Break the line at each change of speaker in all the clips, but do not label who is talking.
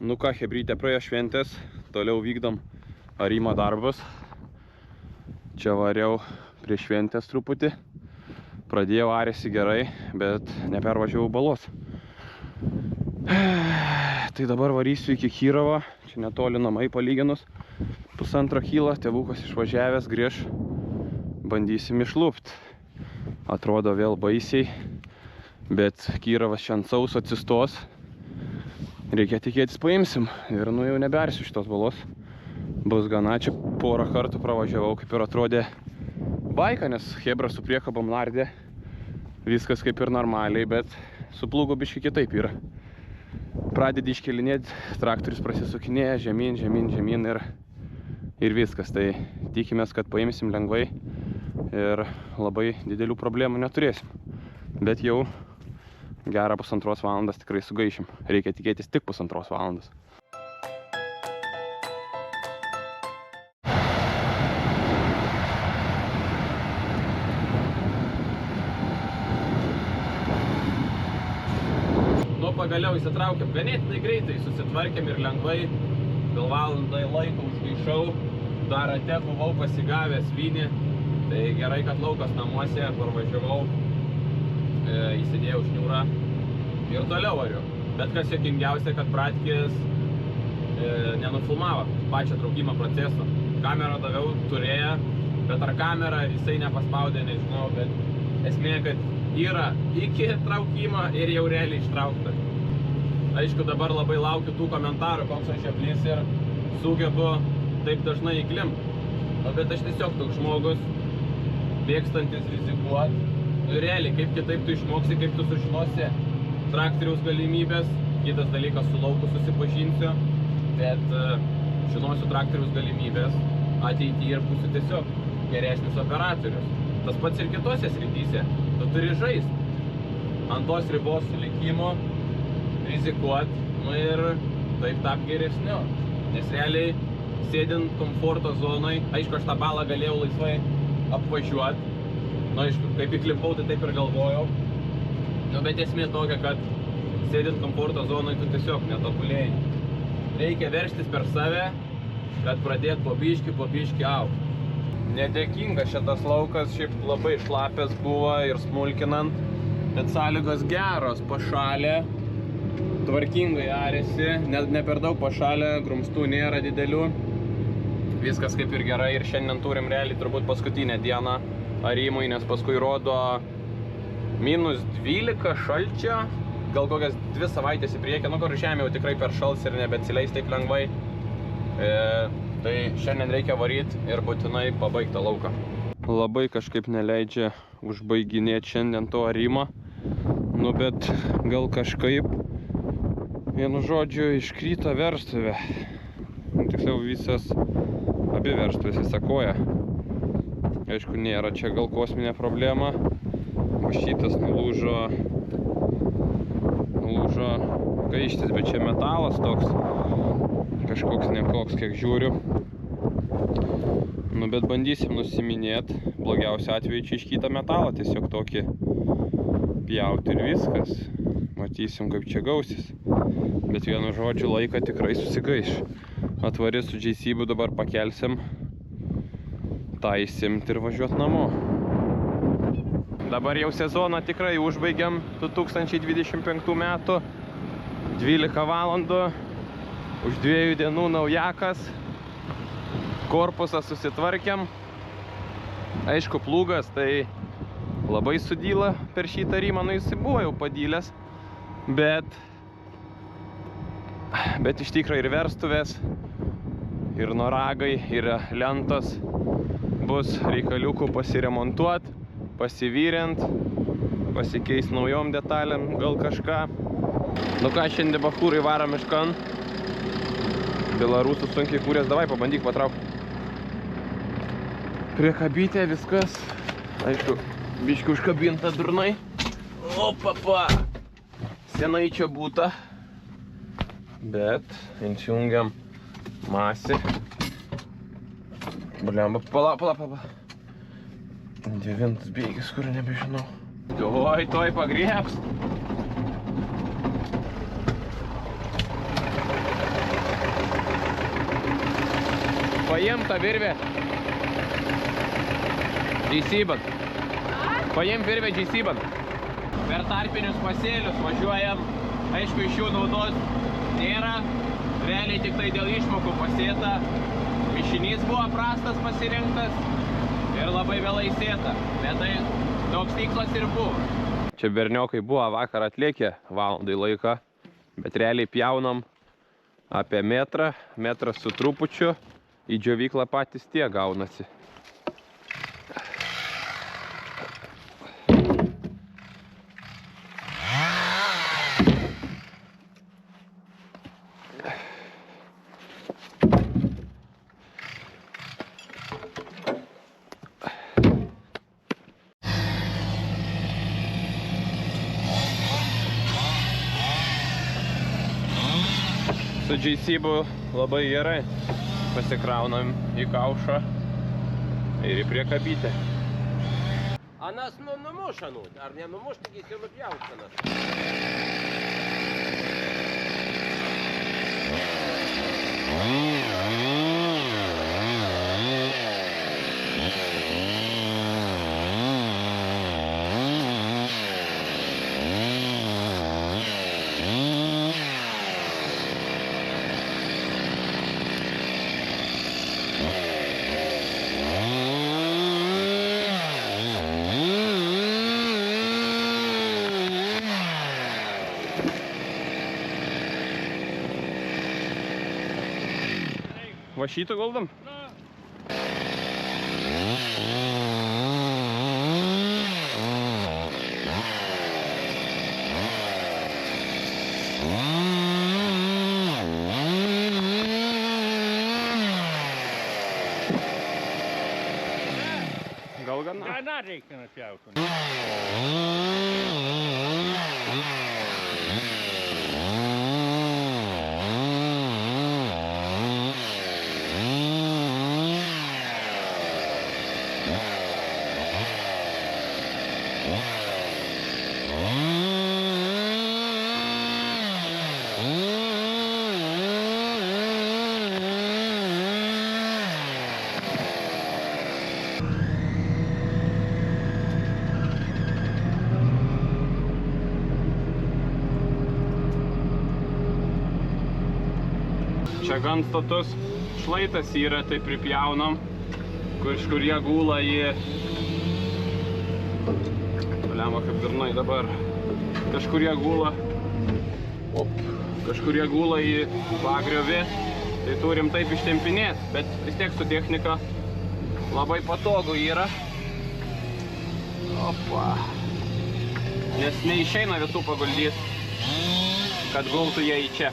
Nu ką, chebrytė, praėjo šventės, toliau vykdom arimo darbus. Čia variau prie šventės truputį. Pradėjau arėsi gerai, bet nepervažiavau balos. Tai dabar varysiu iki Kyrovo, čia netoli namai palyginus. 1,5 kylo, tėvukas išvažiavęs, grįž, bandysim išlupt. Atrodo vėl baisiai, bet Kyrovas čia ant sauso atsistos. Reikia tikėtis paimsim ir nu jau nebersiu šitos balos. Bus gana, čia porą kartų pravažiavau, kaip ir atrodė baika, nes hebra su priekabom nardė. Viskas kaip ir normaliai, bet su plūgu biški kitaip yra. Pradedi iškelinėti, traktorius prasisukinėja žemyn, žemyn, žemyn ir viskas. Tai tikimės, kad paimsim lengvai ir labai didelių problemų neturėsim. Bet jau gerą 1,5 valandos tikrai sugaišim. Reikia tikėtis tik 1,5 valandos. Nu, pagaliau įsitraukėm ganėtinai greitai, susitvarkėm ir lengvai. Gal valandai laiko užgaišau. Dar rate buvau pasigavęs vynį. Tai gerai, kad laukas namuose, parvažiavau. Įsidėjau šniūrą ir toliau variu. Bet kas juokingiausia, kad Bratkis nenufilmavo pačią traukimo proceso. Kamerą daviau, turėjo, bet ar kamerą jisai nepaspaudė, nežinau, bet esmė, kad yra iki traukimo ir jau realiai ištraukta. Aišku, dabar labai laukiu tų komentarų, koks aš žeblys ir sugebu taip dažnai įklimti. Bet aš tiesiog toks žmogus, bėgstantis rizikuot. Realiai, kaip kitaip tu išmoksi, kaip tu sužinosi traktoriaus galimybės. Kitas dalykas, su lauku susipažinsiu, bet žinosiu traktoriaus galimybės ateityje ir būsiu tiesiog geresnis operatorius. Tas pats ir kitose srityse. Tu turi žaisti ant tos ribos likimo, rizikuot, nu ir taip tap geresniu. Nes realiai, sėdint komforto zonai, aišku, aš tą balą galėjau laisvai apvažiuoti. Na, aišku, kaip įklimpau, tai taip ir galvojau. Nu, bet esmė tokia, kad sėdint komforto zonai, tu tiesiog netobulėjai. Reikia veržtis per save, kad pradėt po biškį augti. Nedėkinga šitas laukas, šiaip labai šlapės buvo ir smulkinant, bet sąlygos geros, pašalė, tvarkingai arėsi, ne per daug pašalė, grumstų nėra didelių. Viskas kaip ir gerai ir šiandien turim realiai turbūt paskutinę dieną arimui, nes paskui rodo -12 šalčio, gal kokias 2 savaitės į priekį, nu kur žemė jau tikrai per šals ir nebeatsileis taip lengvai. Tai šiandien reikia varyti ir būtinai pabaigti tą lauką. Labai kažkaip neleidžia užbaiginėti šiandien to arimą, nu bet gal kažkaip, vienu žodžiu, iškrito verstuvė. Tiksliau visas, abi verstuvės įsakoja. Aišku, nėra čia gal kosminė problema. Šitas nulūžo gaištis, bet čia metalas toks. Kažkoks nekoks, kiek žiūriu. Nu, bet bandysim nusiminėti. Blogiausiu atveju čia iškytą metalą, tiesiog tokį pjauti ir viskas. Matysim, kaip čia gausis. Bet vienu žodžiu, laiką tikrai susigaiš. Atvarys su JCB dabar pakelsim. Tai įsimti ir važiuoti namo. Dabar jau sezoną tikrai užbaigiam 2025 metų. 12 valandų. Už 2 dienų naujakas. Korpusą susitvarkiam. Aišku, plūgas tai labai sudyla per šitą arimą. Nu, jis buvo jau padylęs. Bet iš tikrai ir verstuvės, ir noragai, ir lentos bus reikaliukų pasiremontuot, pasivyrint, pasikeis naujom detalėm, gal kažką. Nu ką, šiandien bachūrai varom iškan. Belarusų sunkiai kūrės, davai pabandyk patraukti. Priekabytė viskas. Aišku, biški užkabinta durnai. Opapa! Senai čia būta. Bet įsijungiam masį. Blemba, pala. 9 bėgis, kur nebežinau. Tuoj pagriebs. Paim tą virvę. G-Seaband. Paim virvę G-Seaband. Per tarpinius pasėlius važiuojam. Aišku, iš jų naudos nėra. Realiai tik tai dėl išmokų pasėta. Mišinys buvo prastas pasirinktas ir labai vėlai sėta. Bet tai toks tikslas ir buvo. Čia berniokai buvo vakar atliekę valandai laiką. Bet realiai pjaunam apie metrą su trupučiu. Į džiovyklą patys tie gaunasi. Su G-Seabu labai gerai. Pasikraunam į kaušą ir į priekabytę.
Anas numuš anut, ar nenumuš, tik jis jau nupjaut anas.
Va šitą guldam? Gal gana?
Gana reikia nupjauti.
Čia gan status šlaitas yra, tai pripjaunam, kažkur jie gula į... Lemą kaip darnai dabar. Kažkur jie gula... Kažkur jie gula į pagriovį, tai turim taip ištempinėti, bet vis tiek su technika labai patogu yra. Opa. Nes neišeina visų paguldyti, kad gultų jie į čia.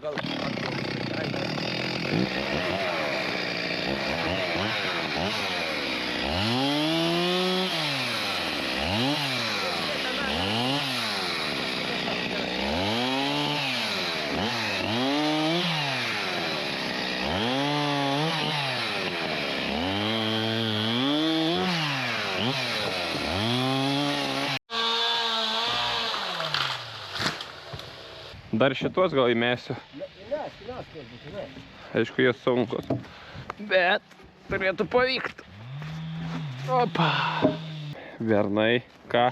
Gal
Dar šitos gal įmėsiu. Aišku, jie sunkus. Bet turėtų pavykti. Opa. Vernai, ką?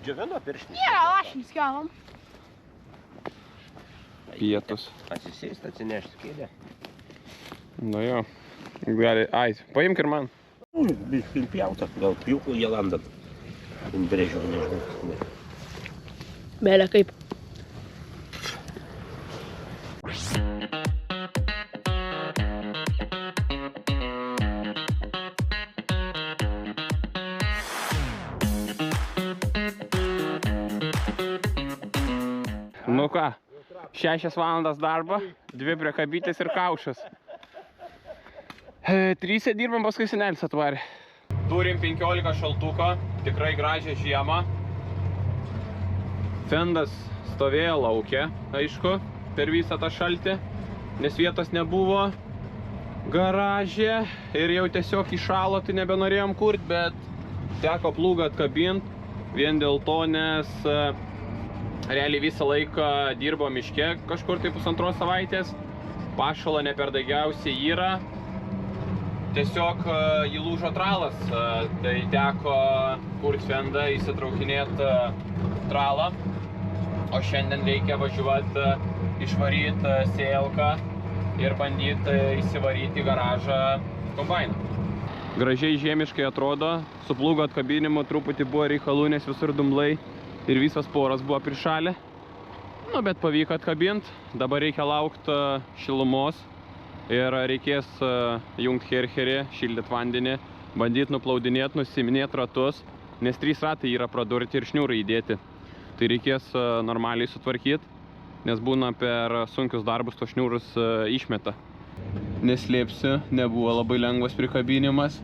džiovino pirštis.
Nėra, lašinį skelom.
Pietus.
Atsisėsti, atsinešti kėdę.
Nu jo. Gali, ai, paimk ir man.
Biškai pjauta, gal pjūklų jie landat. Brėžiau, nežinau.
Belė kaip.
Nu ką, 6 valandas darbo, 2 priekabytės ir kaušas. Trysia dirbam, paskui senelis atvarė. Turim 15 šaltuko, tikrai gražią žiemą. Fendas stovėjo lauke, aišku, per visą tą šaltį, nes vietos nebuvo garaže ir jau tiesiog įšalo, tai nebenorėjom kurt, bet teko plūgą atkabinti vien dėl to, nes realiai visą laiką dirbo miške kažkur tai 1,5 savaitės, pašalo neperdaigiausiai yra, tiesiog įlūžo tralas, tai teko kurt fendą, įsitraukinėti tralą, o šiandien reikia važiuoti, išvaryti sėlką ir bandyti įsivaryti į garažą kombainą. Gražiai žiemiškai atrodo, su plūgo atkabinimu truputį buvo reikalų, nes visur dumblai ir visas poras buvo prišalę. Nu, bet pavyko atkabinti, dabar reikia laukti šilumos ir reikės jungti herherį, šildyti vandenį, bandyti nuplaudinėti, nusiminėti ratus, nes 3 ratai yra pradurti ir šniūrai įdėti. Tai reikės normaliai sutvarkyti, nes būna per sunkius darbus to šniūrus išmeta. Neslėpsiu, nebuvo labai lengvas prikabinimas,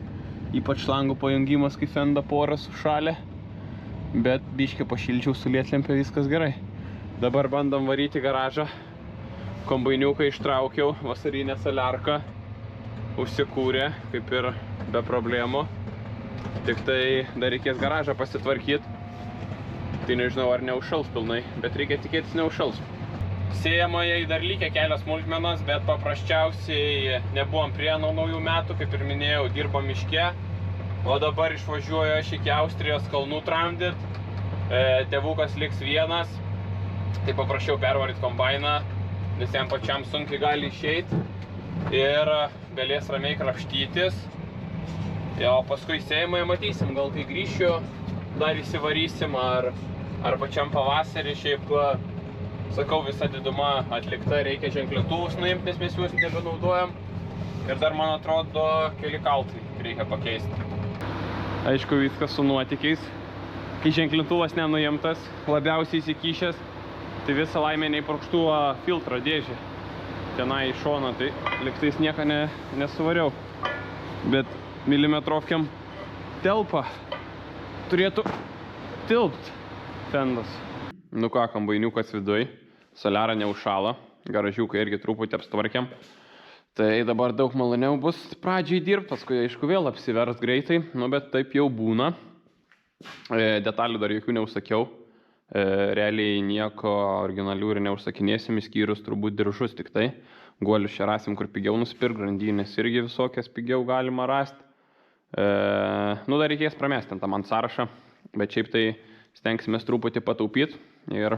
ypač langų pajungimas, kai fenda poras sušalė, bet biškį pašilčiau su lietlempė, viskas gerai. Dabar bandom varyti garažą, kombainiuką ištraukiau, vasarinę saliarką užsikūrė, kaip ir be problemų, tik tai dar reikės garažą pasitvarkyti, tai nežinau ar neužšals pilnai, bet reikia tikėtis neužšals. Sėjamojai dar lygia kelios smulkmenos, bet paprasčiausiai nebuvom prie naujų metų, kaip ir minėjau, dirbom miške, o dabar išvažiuoju aš iki Austrijos kalnų tramdyt, tėvukas liks vienas, tai paprašiau pervaryti kombainą, nes jam pačiam sunkiai gali išeiti ir galės ramiai krapštytis. O paskui sėjamai matysim, gal kai grįšiu, dar įsivarysim ar pačiam pavasarį, šiaip sakau, visa diduma atlikta, reikia ženklintuvus nuimti, nes mes juos nebenaudojam. Ir dar, man atrodo, keli kaltai reikia pakeisti. Aišku, viskas su nuotykiais. Kai ženklintuvas nenuimtas, labiausiai įsikišęs, tai visą laimę neįpurkštuvo filtro dėžė. Tenai į šoną, tai lygtais nieko nesuvariau. Bet milimetrovkiam telpa. Turėtų tilpt fendas. Nu ką, kombainiukas viduj, soliarą neužšalo, garažiuką irgi truputį apstvarkėm. Tai dabar daug maloniau bus pradžiai dirbti, paskui aišku vėl apsivers greitai, nu bet taip jau būna. Detalių dar jokių neužsakiau, realiai nieko originalių ir neužsakinėsim, išskyrus turbūt diržus tik tai. Guolius čia rasim, kur pigiau nusipirkt, grandinės irgi visokias pigiau galima rasti. Nu dar reikės pramesti tą man sąrašą, bet šiaip tai stengsimės truputį pataupyti ir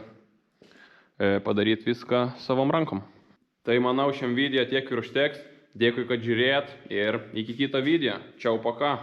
padaryti viską savom rankom. Tai manau šiam video tiek ir užteks. Dėkui, kad žiūrėjot ir iki kito video. Čiau, paka.